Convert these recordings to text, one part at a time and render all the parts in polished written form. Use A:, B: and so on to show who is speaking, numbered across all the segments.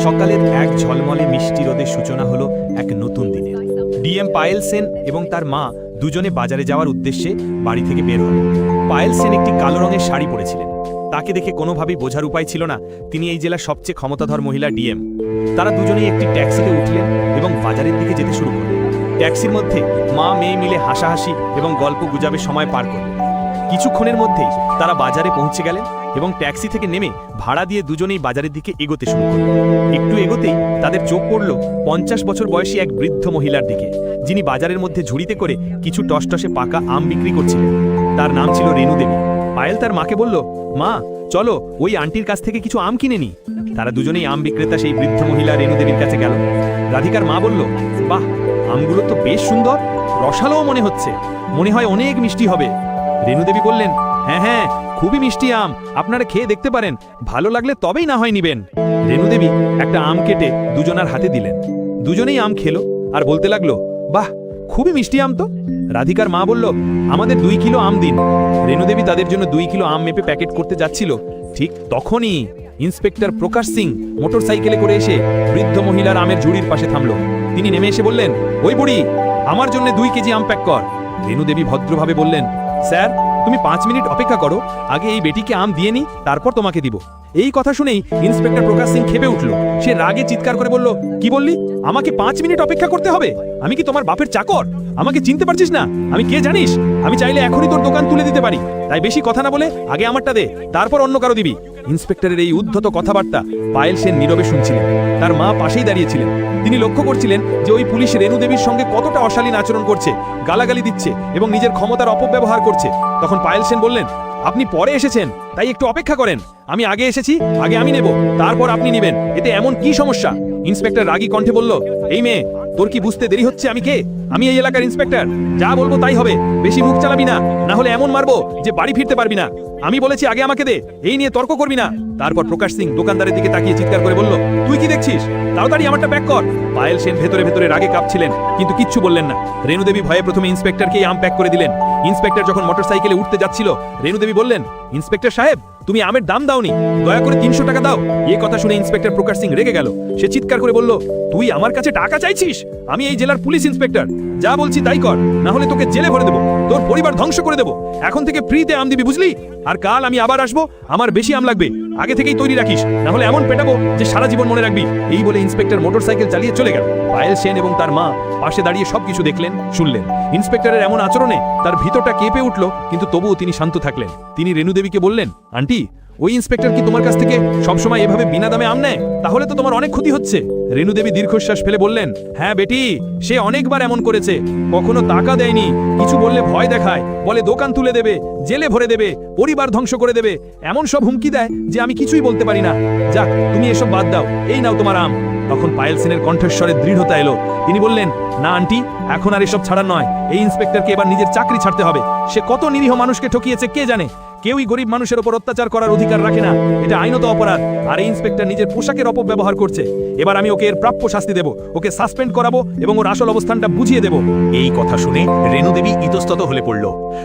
A: সকালের এক ঝলমলে মিষ্টি রোদের সূচনা হলো এক নতুন দিনের। ডিএম পায়েল সেন এবং তার মা দুজনে বাজারে যাওয়ার উদ্দেশ্যে বাড়ি থেকে বের হন। পায়েল সেন একটি কালো রঙের শাড়ি পরেছিলেন। তাকে দেখে কোনোভাবেই বোঝার উপায় ছিল না তিনি এই জেলার সবচেয়ে ক্ষমতাধর মহিলা ডিএম। তারা দুজনেই একটি ট্যাক্সিতে উঠলেন এবং বাজারের দিকে যেতে শুরু করলেন। ট্যাক্সির মধ্যে মা মেয়ে মিলে হাসাহাসি এবং গল্প গুজবে সময় পার করলেন। কিছুক্ষণের মধ্যেই তারা বাজারে পৌঁছে গেলেন এবং ট্যাক্সি থেকে নেমে ভাড়া দিয়ে দুজনেই বাজারের দিকে এগোতে শুরু করলেন। একটু এগোতেই তাদের চোখ পড়ল 50 বছর বয়সী এক বৃদ্ধ মহিলার দিকে, যিনি বাজারের মধ্যে ঝুড়িতে করে কিছু টসটসে পাকা আম বিক্রি করছিলেন। তার নাম ছিল রেনু দেবী। পায়েল তার মাকে বলল, মা চলো ওই আন্টির কাছ থেকে কিছু আম কিনে নি। তারা দুজনেই আম বিক্রেতা সেই বৃদ্ধ মহিলা রেনু দেবীর কাছে গেল। রাধিকার মা বলল, বাহ, আমগুলো তো বেশ সুন্দর, রসালোও মনে হচ্ছে, মনে হয় অনেক মিষ্টি হবে। রেনু দেবী বললেন, হ্যাঁ হ্যাঁ, খুবই মিষ্টি আম, আপনারা খেয়ে দেখতে পারেন, ভালো লাগলে তবেই না হয় নিবেন। রেনু দেবী একটা আম কেটে দুজনার হাতে দিলেন। দুজনেই আম খেলো আর বলতে লাগলো, বাহ, খুবই মিষ্টি আম তো। রাধিকার মা বলল, আমাদের 2 কিলো আম দিন। রেনু দেবী তাদের জন্য 2 কিলো আম মেপে প্যাকেট করতে যাচ্ছিল। ঠিক তখনই ইন্সপেক্টর প্রকাশ সিং মোটরসাইকেলে করে এসে বৃদ্ধ মহিলার আমের ঝুড়ির পাশে থামলো। তিনি নেমে এসে বললেন, ওই বুড়ি, আমার জন্য 2 কেজি আম প্যাক কর। রেনু দেবী ভদ্রভাবে বললেন, স্যার তুমি 5 মিনিট অপেক্ষা করো, আগে এই বেটিকে আম দিয়ে নি, তারপর তোমাকে দিব। এই কথা শুনেই ইন্সপেক্টর প্রকাশ সিং ক্ষেপে উঠল। সে রাগে চিৎকার করে বলল, কি বললি, আমাকে 5 মিনিট অপেক্ষা করতে হবে? আমি কি তোমার বাপের চাকর? আমাকে চিনতে পারছিস না আমি কে জানিস? আমি চাইলে এখনই তোর দোকান তুলে দিতে পারি, তাই বেশি কথা না বলে আগে আমারটা দে, তারপর অন্য কারো দিবি। ইন্সপেক্টরের এই উদ্ধত কথাবার্তা পায়েল সেন নীরবে শুনছিলেন। তার মা পাশেই দাঁড়িয়েছিলেন। তিনি লক্ষ্য করছিলেন যে ওই পুলিশ রেনু দেবীর সঙ্গে কতটা অশালীন আচরণ করছে, গালাগালি দিচ্ছে এবং নিজের ক্ষমতার অপব্যবহার করছে। তখন পায়েল সেন বললেন, আপনি পরে এসেছেন, তাই একটু অপেক্ষা করেন, আমি আগে এসেছি, আগে আমি নেব, তারপর আপনি নেবেন, এতে এমন কি সমস্যা? ইন্সপেক্টর রাগী কণ্ঠে বলল, এই মেয়ে, তোর কি বুঝতে দেরি হচ্ছে আমি কে? আমি এই এলাকার ইন্সপেক্টর, যা বলবো তাই হবে, বেশি মুখ চালাবি না, না হলে এমন মারবো যে বাড়ি ফিরতে পারবি না। আমি বলেছি আগে আমাকে দে, এই নিয়ে তর্ক করবি না। তারপর প্রকাশ সিং দোকানদারের দিকে তাকিয়ে চিৎকার করে বলল, তুই কি দেখছিস, তাড়াতাড়ি আমারটা প্যাক কর। পায়েল সেন ভেতরে ভেতরে রাগে কাঁপছিলেন, কিন্তু কিচ্ছু বললেন না। রেনু দেবী ভয়ে প্রথমে ইন্সপেক্টরকে আম প্যাক করে দিলেন। ইন্সপেক্টর যখন মোটরসাইকেলে উঠতে যাচ্ছিল, রেনু দেবী বললেন, ইন্সপেক্টর সাহেব, তুমি আমের দাম দাওনি, দয়া করে 300 টাকা দাও। এই কথা শুনে ইন্সপেক্টর প্রকাশ সিং রেগে গেল। সে চিৎকার করে বলল, তুই আমার কাছে টাকা চাইছিস? আমি এই জেলার পুলিশ ইন্সপেক্টর, যা বলছি তাই কর, না হলে তোকে জেলে ভরে দেবো, তোর পরিবার ধ্বংস করে দেবো। এখন থেকে ফ্রিতে আম দিবি, বুঝলি? আর কাল আমি আবার আসবো, আমার বেশি আম লাগবে, আগে থেকেই তৈরি রাখিস, না হলে এমন পেটাবো যে সারা জীবন মনে রাখবি। এই বলে ইন্সপেক্টর মোটরসাইকেল চালিয়ে চলে গেল। পায়েল সেন এবং তার মা পাশে দাঁড়িয়ে সবকিছু দেখলেন, শুনলেন। ইন্সপেক্টরের এমন আচরণে তার ভিতরটা কেঁপে উঠল, কিন্তু তবুও তিনি শান্ত থাকলেন। তিনি রেনু দেবীকে বললেন, আন্টি, ওই ইন্সপেক্টর কি তোমার কাছ থেকে সবসময় এভাবে বিনা দামে আম নেয়? তাহলে তো তোমার অনেক ক্ষতি হচ্ছে। রেনু দেবী দীর্ঘশ্বাস ফেলে বললেন, হ্যাঁ বেটি, সে অনেকবার এমন করেছে, কখনো টাকা দেয়নি, কিছু বললে ভয় দেখায়, বলে দোকান তুলে দেবে, জেলে ভরে দেবে, পরিবার ধ্বংস করে দেবে, এমন সব হুমকি দেয় যে আমি কিছুই বলতে পারি না। যাক, তুমি এসব বাদ দাও, এই নাও তোমার আম। তখন পায়েল সেনের কণ্ঠস্বরে দৃঢ়তা এলো। তিনি বললেন, না আন্টি, এখন আর এসব ছাড়া নয়, এই ইন্সপেক্টরকে এবার নিজের চাকরি ছাড়তে হবে। সে কত নিরীহ মানুষকে ঠকিয়েছে কে জানে। কেউই গরিব মানুষের উপর অত্যাচার করার অধিকার রাখে না, এটা আইনত অপরাধ। আর এই ইন্সপেক্টর নিজের পোশাকের অপব্যবহার করছে। এবার আমি ওকে এর প্রাপ্য শাস্তি দেব, ওকে সাসপেন্ড করাবো এবং ওর আসল অবস্থানটা বুঝিয়ে দেব।
B: এই কথা শুনে রেনু দেবী ইতস্তত হলে পড়ল।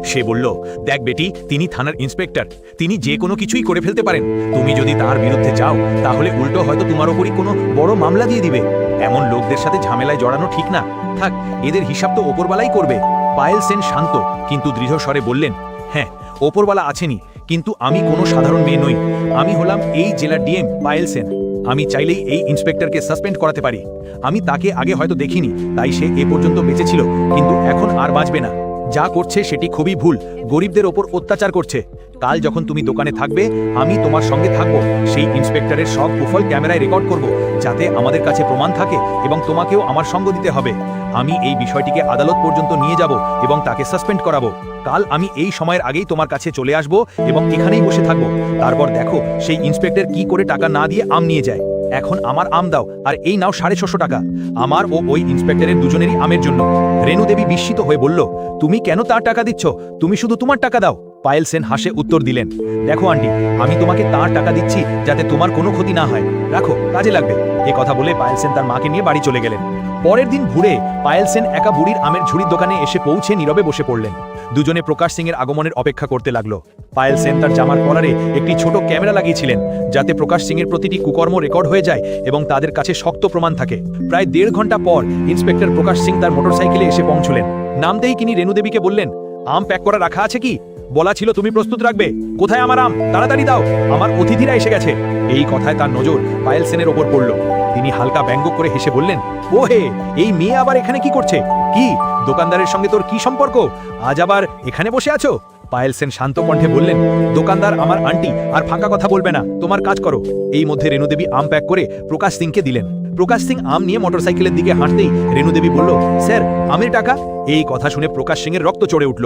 B: সে বলল, দেখ বেটি, তিনি থানার ইন্সপেক্টর, তিনি যে কোনো কিছুই করে ফেলতে পারেন। তুমি যদি তার বিরুদ্ধে যাও, তাহলে উল্টো হয়তো তোমার ওপরই কোনো বড় মামলা দিয়ে দিবে। এমন লোকদের সাথে ঝামেলায় জড়ানো ঠিক না। থাক, এদের হিসাব তো ওপরওয়ালাই করবে। পায়েল সেন শান্ত কিন্তু দৃঢ় স্বরে বললেন, হ্যাঁ, ওপরওয়ালা আছেনই, কিন্তু আমি কোনো সাধারণ মেয়ে নই। আমি হলাম এই জেলার ডিএম পায়েল সেন। আমি চাইলেই এই ইন্সপেক্টরকে সাসপেন্ড করাতে পারি। আমি তাকে আগে হয়তো দেখিনি, তাই সে এ পর্যন্ত বেঁচে ছিল, কিন্তু এখন আর বাঁচবে না। যা করছে সেটি খুবই ভুল, গরিবদের ওপর অত্যাচার করছে। কাল যখন তুমি দোকানে থাকবে, আমি তোমার সঙ্গে থাকবো। সেই ইন্সপেক্টরের সব কুফল ক্যামেরায় রেকর্ড করব, যাতে আমাদের কাছে প্রমাণ থাকে, এবং তোমাকেও আমার সঙ্গ দিতে হবে। আমি এই বিষয়টিকে আদালত পর্যন্ত নিয়ে যাব এবং তাকে সাসপেন্ড করাবো। কাল আমি এই সময়ের আগেই তোমার কাছে চলে আসব এবং এখানেই বসে থাকবো। তারপর দেখো সেই ইন্সপেক্টর কি করে টাকা না দিয়ে আম নিয়ে যায়। এখন আমার আম দাও, আর এই নাও 650 টাকা, আমার ও ওই ইন্সপেক্টরের দুজনেরই আমের জন্য। রেনু দেবী বিস্মিত হয়ে বলল, তুমি কেন তার টাকা দিচ্ছ? তুমি শুধু তোমার টাকা দাও। পায়েল সেন হাসে উত্তর দিলেন, দেখো আন্টি, আমি তোমাকে তার টাকা দিচ্ছি যাতে তোমার কোনো ক্ষতি না হয়, রাখো, কাজে লাগবে। এ কথা বলে পায়েল সেন তার মাকে নিয়ে বাড়ি চলে গেলেন। পরের দিন ভোরে পায়েল সেন একা বুড়ির আমের ঝুড়ির দোকানে এসে পৌঁছে নীরবে বসে পড়লেন। দুজনে প্রকাশ সিং এর আগমনের অপেক্ষা করতে লাগলো। পায়েল সেন তার জামার কলারে একটি ছোট ক্যামেরা লাগিয়েছিলেন, যাতে প্রকাশ সিং এর প্রতিটি কুকর্ম রেকর্ড হয়ে যায় এবং তাদের কাছে শক্ত প্রমাণ থাকে। প্রায় 1.5 ঘন্টা পর ইন্সপেক্টর প্রকাশ সিং তার মোটরসাইকেলে এসে পৌঁছলেন। নামতেই তিনি রেণু দেবীকে বললেন, আম প্যাক করা রাখা আছে কি? বলা ছিল তুমি প্রস্তুত রাখবে। কোথায় আমার আম? তাড়াতাড়ি দাও, আমার অতিথিরা এসে গেছে। এই কথায় তার নজর পায়েল সেনের ওপর পড়ল। তিনি হালকা ব্যঙ্গ করে হেসে বললেন, ও হে, এই মেয়ে আবার এখানে কি করছে? কি দোকানদারের সঙ্গে তোর কি সম্পর্ক? আজ আবার এখানে বসে আছো? পায়েল সেন শান্ত কণ্ঠে বললেন, দোকানদার আমার আন্টি, আর ফাঁকা কথা বলবে না, তোমার কাজ করো। এই মধ্যে রেণু দেবী আম প্যাক করে প্রকাশ সিংকে দিলেন। প্রকাশ সিং আম নিয়ে মোটরসাইকেলের দিকে হাঁটতেই রেণু দেবী বলল, স্যার, আমের টাকা। এই কথা শুনে প্রকাশ সিং এর রক্ত চড়ে উঠল।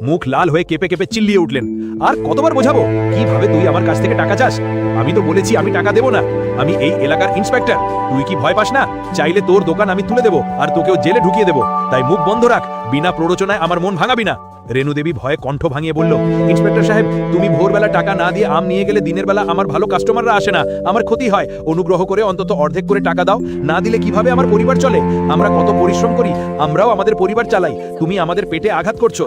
B: মুখ লাল হয়ে কেঁপে কেঁপে চিল্লিয়ে উঠলেন, আর কতবার বোঝাবো? কিভাবে তুই আমার কাছ থেকে টাকা চাস? আমি তো বলেছি আমি টাকা দেবো না। আমি এই এলাকার ইন্সপেক্টর, তুই কি ভয় পাস না? চাইলে তোর দোকান আমি তুলে দেবো আর তোকেও জেলে ঢুকিয়ে দেবো, তাই মুখ বন্ধ রাখ। বিনা প্ররোচনায় আমার মন ভাঙাবি না। রেণু দেবী ভয়ে কণ্ঠ ভাঙিয়ে বলল, ইন্সপেক্টর সাহেব, তুমি ভোরবেলা টাকা না দিয়ে আম নিয়ে গেলে দিনের বেলা আমার ভালো কাস্টমাররা আসে না, আমার ক্ষতি হয়। অনুগ্রহ করে অন্তত অর্ধেক করে টাকা দাও, না দিলে কিভাবে আমার পরিবার চলে? আমরা কত পরিশ্রম করি, আমরাও আমাদের পরিবার চালাই, তুমি আমাদের পেটে আঘাত করছো।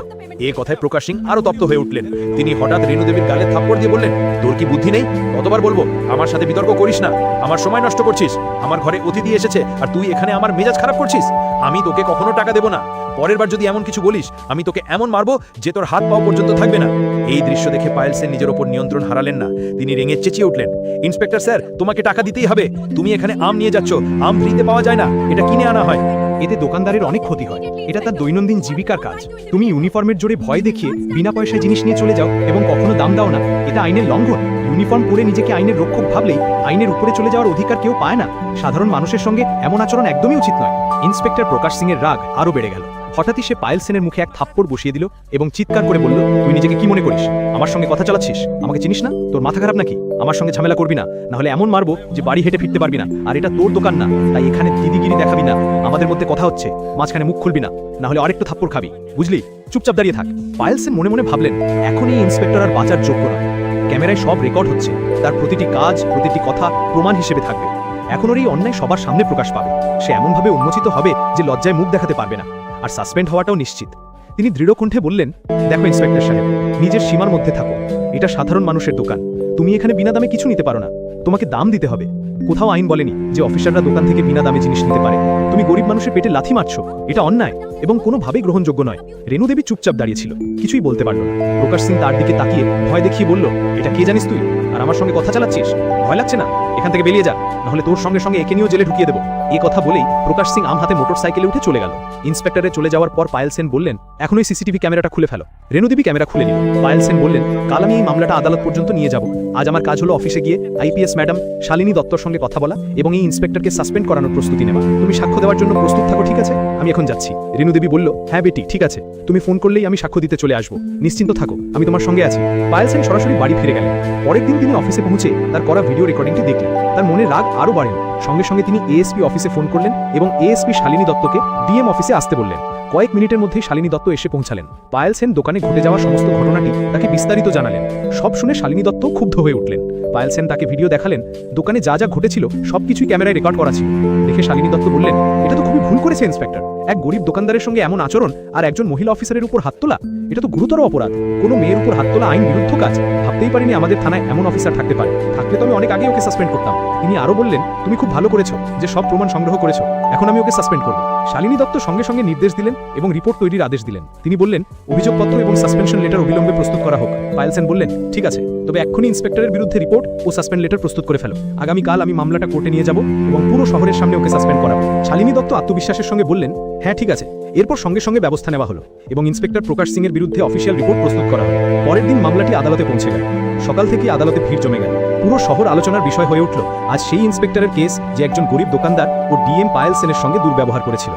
B: এ কথায় প্রকাশ সিং আরো তপ্ত হয়ে উঠলেন। তিনি হঠাৎ রেণু দেবীর গালে থাপ্পড় দিয়ে বললেন, তোর কি বুদ্ধি নেই? কতবার বলবো আমার সাথে বিতর্ক করিস না, আমার সময় নষ্ট করছিস। আমার ঘরে অতিথি এসেছে আর তুই এখানে আমার মেজাজ খারাপ করছিস। আমি তোকে কখনো টাকা দেবো না। পরের বার যদি এমন কিছু বলিস, আমি তোকে এমন মারবো যে তোর হাত পাও পর্যন্ত থাকবে না। এই দৃশ্য দেখে পায়েল সেন নিজের ওপর নিয়ন্ত্রণ হারালেন না। তিনি রেঙে চেঁচিয়ে উঠলেন, ইন্সপেক্টর স্যার, তোমাকে টাকা দিতেই হবে। তুমি এখানে আম নিয়ে যাচ্ছ, আম ফ্রিতে পাওয়া যায় না, এটা কিনে আনা হয়।
A: এতে দোকানদারের অনেক ক্ষতি হয়। এটা তার দৈনন্দিন জীবিকার কাজ। তুমি ইউনিফর্মের জোরে ভয় দেখিয়ে বিনা পয়সায় জিনিস নিয়ে চলে যাও এবং কখনো দাম দাও না, এটা আইনের লঙ্ঘন। ইউনিফর্ম পরে নিজেকে আইনের রক্ষক ভাবলেই আইনের উপরে চলে যাওয়ার অধিকার কেউ পায় না। সাধারণ মানুষের সঙ্গে এমন আচরণ একদমই উচিত নয়। ইন্সপেক্টর প্রকাশ সিং এর রাগ আরও বেড়ে গেল। হঠাৎই সে পায়েল সেনের মুখে এক থাপ্পড় বসিয়ে দিল এবং চিৎকার করে বলল, তুই নিজেকে কি মনে করিস? আমার সঙ্গে কথা চালাচ্ছিস? আমাকে চিনিস না? তোর মাথা খারাপ নাকি? আমার সঙ্গে ঝামেলা করবি না, নাহলে এমন মারবো যে বাড়ি হেঁটে ফিরতে পারবি না। আর এটা তোর দোকান না, তাই এখানে দিদিগিরি দেখাবি না। আমাদের মধ্যে কথা হচ্ছে, মাঝখানে মুখ খুলবি না, নাহলে আরেকটু থাপ্পড় খাবি, বুঝলি? চুপচাপ দাঁড়িয়ে থাক। পায়েল সেন মনে মনে ভাবলেন, এখন এই ইন্সপেক্টর আর বাঁচার যোগ্য নয়। ক্যামেরায় সব রেকর্ড হচ্ছে, তার প্রতিটি কাজ, প্রতিটি কথা প্রমাণ হিসেবে থাকবে। এখন ওর এই অন্যায় সবার সামনে প্রকাশ পাবে। সে এমনভাবে উন্মোচিত হবে যে লজ্জায় মুখ দেখাতে পারবে না, আর সাসপেন্ড হওয়াটাও নিশ্চিত। তিনি দৃঢ় কণ্ঠে বললেন, দেখো ইন্সপেক্টর সাহেব, নিজের সীমার মধ্যে থাকো। এটা সাধারণ মানুষের দোকান, তুমি এখানে বিনা দামে কিছু নিতে পারো না, তোমাকে দাম দিতে হবে। কোথাও আইন বলেনি যে অফিসাররা দোকান থেকে বিনা দামে জিনিস নিতে পারে। তুমি গরিব মানুষের পেটে লাথি মারছো, এটা অন্যায় এবং কোনোভাবেই গ্রহণযোগ্য নয়। রেণু দেবী চুপচাপ দাঁড়িয়েছিল, কিছুই বলতে পারল না। প্রকাশ সিং তার দিকে তাকিয়ে ভয় দেখিয়ে বলল, এটা কে জানিস তুই? আর আমার সঙ্গে কথা চালাচ্ছিস? ভয় লাগছে না? এখান থেকে বেরিয়ে যা, নাহলে তোর সঙ্গে সঙ্গে একে নিয়েও জেলে ঢুকিয়ে দেবো। এই কথা বলেই প্রকাশ সিং আম হাতে মোটরসাইকেলে উঠে চলে গেল। ইন্সপেক্টরে চলে যাওয়ার পর পায়েল সেন বললেন, এখন ওই সিসিটিভি ক্যামেরাটা খুলে ফেলো। রেণু দেবী ক্যামেরা খুলে নিল। পায়েল সেন বললেন, কাল আমি এই মামলাটা আদালত পর্যন্ত নিয়ে যাব। আজ আমার কাজ হলো অফিসে গিয়ে আইপিএস ম্যাডাম শালিনী দত্তর সঙ্গে কথা বলা এবং এই ইন্সপেক্টরকে সাসপেন্ড করানোর প্রস্তুতি নেওয়া। তুমি সাক্ষ্য দেওয়ার জন্য প্রস্তুত থাকো, ঠিক আছে? আমি এখন যাচ্ছি। রেণু দেবী বলল, হ্যাঁ বেটি, ঠিক আছে, তুমি ফোন করলেই আমি সাক্ষ্য দিতে চলে আসবো। নিশ্চিন্ত থাকো, আমি তোমার সঙ্গে আছি। পায়েল সেন সরাসরি বাড়ি ফিরে গেলেন। পরের দিন তিনি অফিসে পৌঁছে তার করা ভিডিও রেকর্ডিংটি দেখলেন। তার মনে রাগ আরও বাড়েন। সঙ্গে সঙ্গে তিনি এএসপি অফিসে ফোন করলেন এবং এএসপি শালিনী দত্তকে ডিএম অফিসে আসতে বললেন। কয়েক মিনিটের মধ্যেই শালিনী দত্ত এসে পৌঁছালেন। পায়েল সেন দোকানে ঘটে যাওয়া সমস্ত ঘটনাটি তাকে বিস্তারিত জানালেন। সব শুনে শালিনী দত্ত ক্ষুব্ধ হয়ে উঠলেন। পায়েল সেন তাকে ভিডিও দেখালেন। দোকানে যা যা ঘটেছিল সবকিছুই ক্যামেরায় রেকর্ড করা ছিল। দেখে শালিনী দত্ত বললেন, এটা তো খুবই ভুল করেছে ইন্সপেক্টর। এক গরিব দোকানদারের সঙ্গে এমন আচরণ আর একজন মহিলা অফিসারের উপর হাত তোলা, এটা তো গুরুতর অপরাধ। কোনো মেয়ের উপর হাত তোলা আইন বিরুদ্ধ কাজ। ভাবতেই পারিনি আমাদের থানায় এমন অফিসার থাকতে পারে। থাকলে তো আমি অনেক আগে ওকে সাসপেন্ড করতাম। তিনি আরও বললেন, তুমি খুব ভালো করেছো যে সব প্রমাণ সংগ্রহ করেছো। এখন আমি ওকে সাসপেন্ড করব। শালিনী দত্ত সঙ্গে সঙ্গে নির্দেশ দিলেন এবং রিপোর্ট তৈরির আদেশ দিলেন। তিনি বললেন, অভিযোগপত্র এবং সাসপেনশন লেটার অবিলম্বে প্রস্তুত করা হোক। পায়েল সেন বললেন, ঠিক আছে, তবে এক্ষুনি ইন্সপেক্টরের বিরুদ্ধে রিপোর্ট ও সাসপেন্ড লেটার প্রস্তুত করে ফেলো। আগামীকাল আমি মামলাটা কোর্টে নিয়ে যাব এবং পুরো শহরের সামনে ওকে সাসপেন্ড করাবো। শালিনী দত্ত আত্মবিশ্বাসের সঙ্গে বললেন, হ্যাঁ ঠিক আছে। এরপর সঙ্গে সঙ্গে ব্যবস্থা নেওয়া হলো এবং ইন্সপেক্টর প্রকাশ সিং এর বিরুদ্ধে অফিসিয়াল রিপোর্ট প্রস্তুত করা হলো। পরের দিন মামলাটি আদালতে পৌঁছে গেল। সকাল থেকে আদালতে ভিড় জমে গেল। পুরো শহর আলোচনার বিষয় হয়ে উঠল আজ সেই ইন্সপেক্টরের কেস যে একজন গরিব দোকানদার ও ডিএম পায়েল সেনের সঙ্গে দুর্ব্যবহার করেছিল।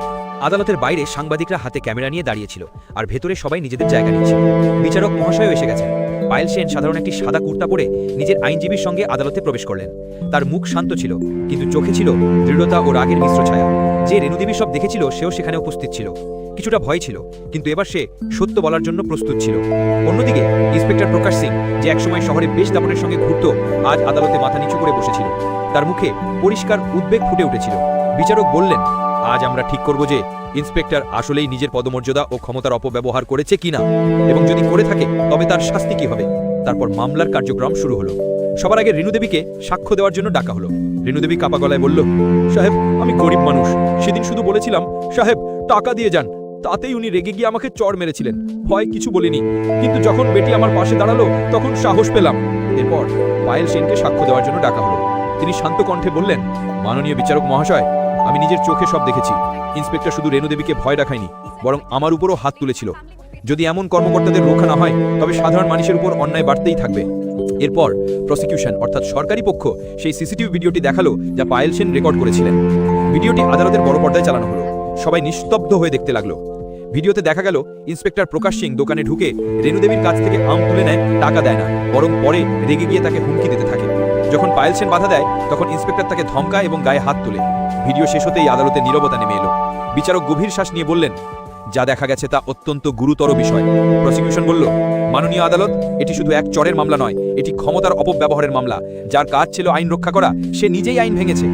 C: আদালতের বাইরে সাংবাদিকরা হাতে ক্যামেরা নিয়ে দাঁড়িয়েছিল আর ভেতরে সবাই নিজেদের জায়গা নিয়েছিল। বিচারক মহাশয় এসে গেছেন।
A: পায়েল সেন সাধারণ একটি সাদা কুর্তা পরে নিজের আইনজীবীর সঙ্গে আদালতে প্রবেশ করলেন। তার মুখ শান্ত ছিল, কিন্তু চোখে ছিল দৃঢ়তা ও রাগের মিশ্র ছায়া। যে রেণুদেবী সব দেখেছিল সেও সেখানে উপস্থিত ছিল। কিছুটা ভয় ছিল, কিন্তু এবার সে সত্য বলার জন্য প্রস্তুত ছিল। অন্যদিকে ইন্সপেক্টর প্রকাশ সিং, যে একসময় শহরে বেশ দাপটের সঙ্গে ঘুরত, আজ আদালতে মাথা নিচু করে বসেছিল। তার মুখে পরিষ্কার উদ্বেগ ফুটে উঠেছিল। বিচারক বললেন, আজ আমরা ঠিক করব যে ইন্সপেক্টর আসলেই নিজের পদমর্যাদা ও ক্ষমতার অপব্যবহার করেছে কিনা, এবং যদি করে থাকে তবে তার শাস্তি কি হবে। তারপর মামলার কার্যক্রম শুরু হলো। সবার আগে রেণুদেবীকে সাক্ষ্য দেওয়ার জন্য ডাকা হলো। রেণুদেবী কাপা গলায় বলল, সাহেব, আমি গরিব মানুষ। সেদিন শুধু বলেছিলাম, সাহেব টাকা দিয়ে যান, তাতেই উনি রেগে গিয়ে আমাকে চড় মেরেছিলেন। ভয় কিছু বলিনি, কিন্তু যখন বেটি আমার পাশে দাঁড়ালো তখন সাহস পেলাম। এরপর পায়েল সেনকে সাক্ষ্য দেওয়ার জন্য ডাকা হলো। তিনি শান্ত কণ্ঠে বললেন, মাননীয় বিচারক মহাশয়, আমি নিজের চোখে সব দেখেছি। ইন্সপেক্টর শুধু রেণুদেবীকে ভয় দেখায়নি, বরং আমার উপরও হাত তুলেছিল। যদি এমন কর্মকর্তাদের রক্ষা না হয় তবে সাধারণ মানুষের উপর অন্যায় বাড়তেই থাকবে। এরপর প্রসিকিউশন অর্থাৎ সরকারি পক্ষ সেই সিসিটিভি ভিডিওটি দেখালো, যা পায়েল সেন রেকর্ড করেছিলেন। ভিডিওটি আদালতের বড় পর্দায় চালানো হলো। সবাই নিস্তব্ধ হয়ে দেখতে লাগলো। ভিডিওতে দেখা গেল ইন্সপেক্টর প্রকাশ সিং দোকানে ঢুকে রেণুদেবীর কাছ থেকে আম তুলে নেয়, টাকা দেয় না, বরং পরে রেগে গিয়ে তাকে হুমকি দিতে থাকে। যখন পায়েল সেন বাধা দেয় তখন ইন্সপেক্টর তাকে ধমকায় এবং গায়ে হাত তোলে। ভিডিও শেষ হতেই আদালতে নীরবতা নেমে এলো। বিচারক গভীর শ্বাস নিয়ে বললেন, যা দেখা গেছে তা অত্যন্ত গুরুতর বিষয়। প্রসিকিউশন বলল, মাননীয় আদালত, এটি শুধু এক চরের মামলা নয়, এটি ক্ষমতার অপব্যবহারের মামলা। যার কাজ ছিল আইন রক্ষা করা, সে নিজেই আইন ভেঙেছে।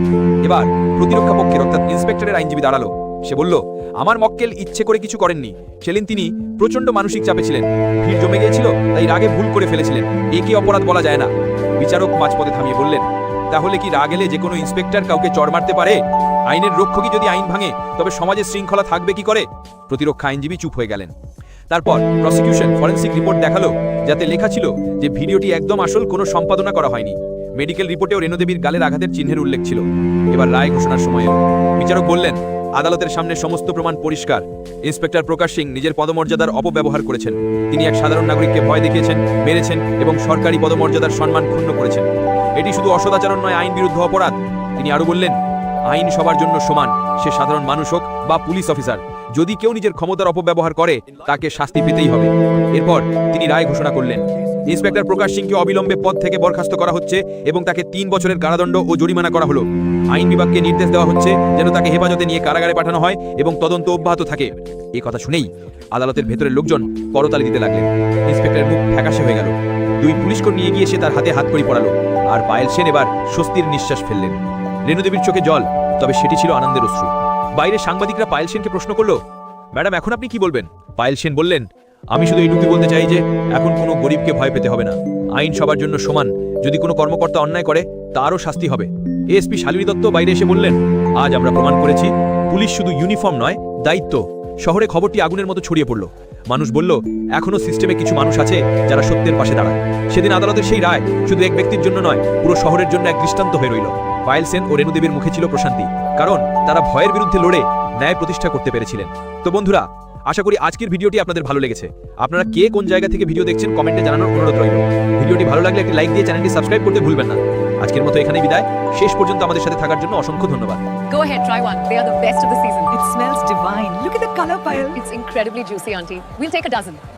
A: এবার প্রতিরক্ষা পক্ষের অর্থাৎ ইন্সপেক্টরের আইনজীবী দাঁড়ালো। সে বলল, আমার মক্কেল ইচ্ছে করে কিছু করেননি। সেদিন তিনি প্রচন্ড মানসিক চাপে ছিলেন, ভিড় জমে গিয়েছিল, তাই রাগে ভুল করে ফেলেছিলেন। একে অপরাধ বলা যায় না। বিচারক মাঝপথে থামিয়ে বললেন, তাহলে কি রাগ এলে যে কোনো ইন্সপেক্টর কাউকে চড় মারতে পারে? আইনের রক্ষকই যদি আইন ভাঙে তবে সমাজে শৃঙ্খলা থাকবে কি করে? প্রতিরক্ষা আইনজীবী চুপ হয়ে গেলেন। তারপর প্রসিকিউশন ফরেনসিক রিপোর্ট দেখালো, যাতে লেখা ছিল যে ভিডিওটি একদম আসল, কোনো সম্পাদনা করা হয়নি। মেডিকেল রিপোর্টেও রেণুদেবীর গালের আঘাতের চিহ্নের উল্লেখ ছিল। এবার রায় ঘোষণার সময় এলো। বিচারক বললেন, আদালতের সামনে সমস্ত প্রমাণ পরিষ্কার। ইন্সপেক্টর প্রকাশ সিং নিজের পদমর্যাদার অপব্যবহার করেছেন। তিনি এক সাধারণ নাগরিককে ভয় দেখিয়েছেন, মেরেছেন এবং সরকারি পদমর্যাদার সম্মান ক্ষুণ্ণ করেছেন। এটি শুধু অসদাচরণ নয়, আইন বিরুদ্ধ অপরাধ। তিনি আরো বললেন, আইন সবার জন্য সমান, সে সাধারণ মানুষ হোক বা পুলিশ অফিসার। যদি কেউ নিজের ক্ষমতার অপব্যবহার করে তাকে শাস্তি পেতেই হবে। এরপর তিনি রায় ঘোষণা করলেন, ইন্সপেক্টর প্রকাশ সিংকে অবিলম্বে পদ থেকে বরখাস্ত করা হচ্ছে এবং তাকে 3 বছরের কারাদণ্ড ও জরিমানা করা হলো। আইন বিভাগকে নির্দেশ দেওয়া হচ্ছে যেন তাকে হেফাজতে নিয়ে কারাগারে পাঠানো হয় এবং তদন্ত অব্যাহত থাকে। এই কথা শুনেই আদালতের ভেতরের লোকজন করতালি দিতে লাগলেন। ইন্সপেক্টরের মুখ ফ্যাকাশে হয়ে গেল। 2 পুলিশকর্মী নিয়ে গিয়ে সে তার হাতে হাতকড়ি পরালো, আর পায়েল সেন এবার স্বস্তির নিঃশ্বাস ফেললেন। রেণুদেবীর চোখে জল, তবে সেটি ছিল আনন্দের অশ্রু। বাইরে সাংবাদিকরা পায়েল সেনকে প্রশ্ন করলো, ম্যাডাম, এখন আপনি কি বলবেন? পায়েল সেন বললেন, আমি শুধু এইটুকুই বলতে চাই যে এখন কোনো গরিবকে ভয় পেতে হবে না। আইন সবার জন্য সমান। যদি কোনো কর্মকর্তা অন্যায় করে তারও শাস্তি হবে। এএসপি শালিনী দত্ত বাইরে এসে বললেন, আজ আমরা প্রমাণ করেছি পুলিশ শুধু ইউনিফর্ম নয়, দায়িত্ব। শহরে খবরটি আগুনের মতো ছড়িয়ে পড়ল। মানুষ বলল, এখনো সিস্টেমে কিছু মানুষ আছে যারা সত্যের পাশে দাঁড়ায়। সেদিন আদালতের সেই রায় শুধু এক ব্যক্তির জন্য নয়, পুরো শহরের জন্য এক দৃষ্টান্ত হয়ে রইল। পায়েল সেন ও রেণুদেবীর মুখে ছিল প্রশান্তি, কারণ তারা ভয়ের বিরুদ্ধে লড়ে ন্যায় প্রতিষ্ঠা করতে পেরেছিলেন। তো বন্ধুরা, আশা করি আজকের ভিডিওটি আপনাদের ভালো লেগেছে। আপনারা কে কোন জায়গা থেকে ভিডিও দেখছেন কমেন্টে জানানোর অনুরোধ রইল। ভিডিওটি ভালো লাগলে একটি লাইক দিয়ে চ্যানেলটি সাবস্ক্রাইব করতে ভুলবেন না। আজকের মতো এখানেই বিদায়। শেষ পর্যন্ত আমাদের সাথে থাকার জন্য অসংখ্য ধন্যবাদ।
C: Go ahead, try one. They are the best of the season.
D: It smells divine. Look at the color, Payal.
C: It's incredibly juicy, auntie. We'll take a dozen.